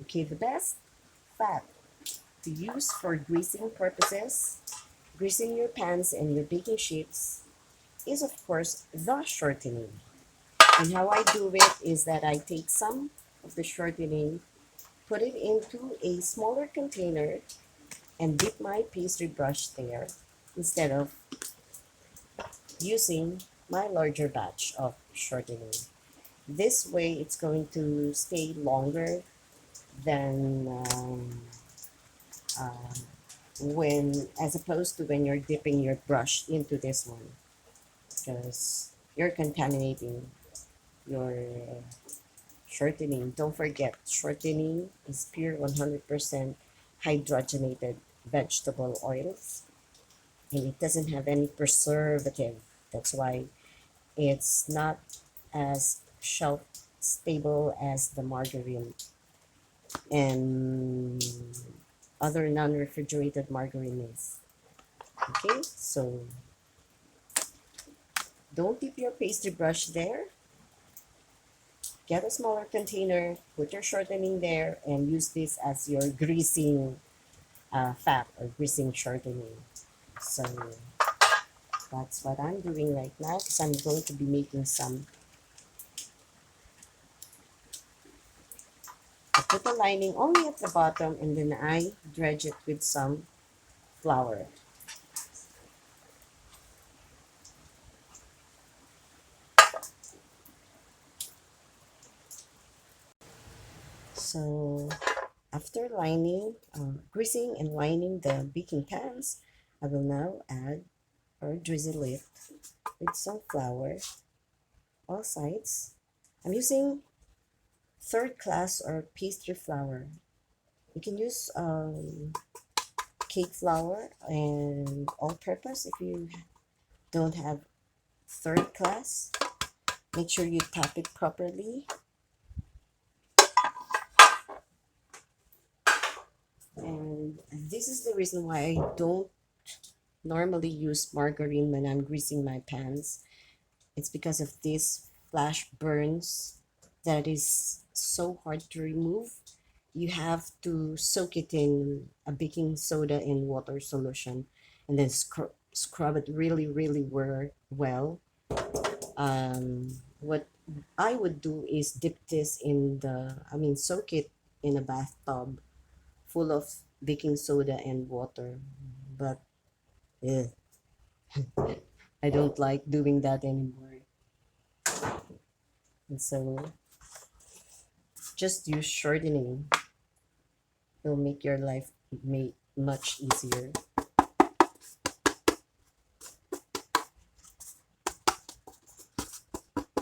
Okay, the best fat to use for greasing purposes, greasing your pans and your baking sheets, is of course the shortening. And how I do it is that I take some of the shortening, put it into a smaller container, and dip my pastry brush there instead of using my larger batch of shortening. This way, it's going to stay longer than um, when, as opposed to when you're dipping your brush into this one, because you're contaminating your shortening. Don't forget, shortening is pure 100% hydrogenated vegetable oils, and it doesn't have any preservative. That's why it's not as shelf stable as the margarine and other non-refrigerated margarine is. Okay, so don't dip your pastry brush there. Get a smaller container, put your shortening there, and use this as your greasing fat or greasing shortening. So that's what I'm doing right now because I'm going to be making some. I put the lining only at the bottom and then I dredge it with some flour. So after greasing and lining the baking pans, I will now add or drizzle it with some flour all sides. I'm using third class or pastry flour. You can use cake flour and all purpose if you don't have third class. Make sure you tap it properly. And this is the reason why I don't normally use margarine when I'm greasing my pans. It's because of these flash burns that is so hard to remove. You have to soak it in a baking soda in water solution and then scrub it really, really well. What I would do is dip this in soak it in a bathtub full of baking soda and water. But yeah, I don't like doing that anymore. And so just use shortening. It'll make your life much easier.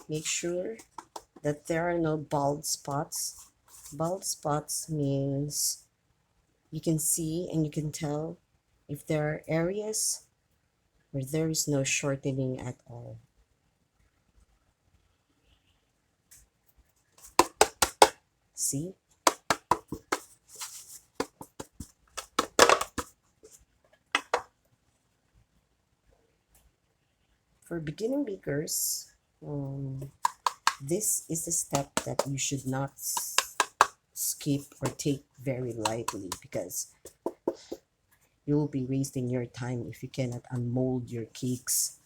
Make sure that there are no bald spots. Bald spots means you can see and you can tell if there are areas where there is no shortening at all. See? For beginning bakers, this is the step that you should not skip or take very lightly because you will be wasting your time if you cannot unmold your cakes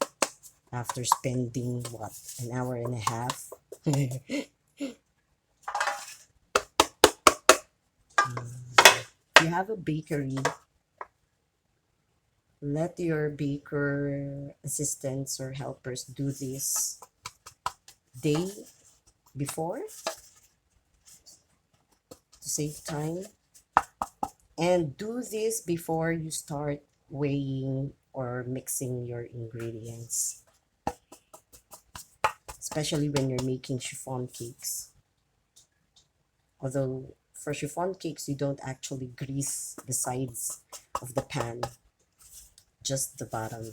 after spending what, an hour and a half. If you have a bakery, let your baker assistants or helpers do this day before to save time, and do this before you start weighing or mixing your ingredients, especially when you're making chiffon cakes. Although for chiffon cakes you don't actually grease the sides of the pan, just the bottom.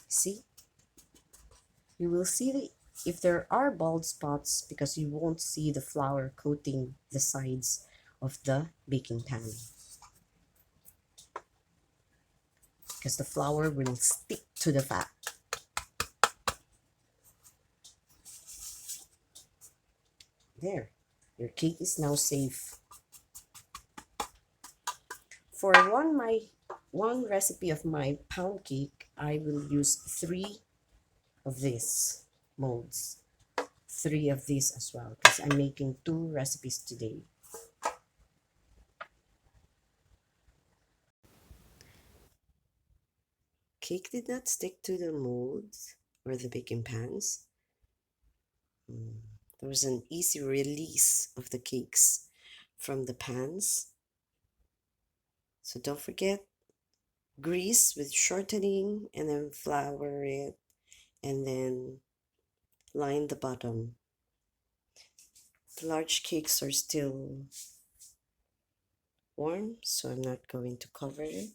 See, you will see if there are bald spots because you won't see the flour coating the sides of the baking pan. because the flour will stick to the fat. There, your cake is now safe. For one recipe of my pound cake, I will use 3 of these molds. 3 of these as well, because I'm making 2 recipes today. Cake did not stick to the molds or the baking pans. There was an easy release of the cakes from the pans. So don't forget, grease with shortening and then flour it and then line the bottom. The large cakes are still warm, so I'm not going to cover it.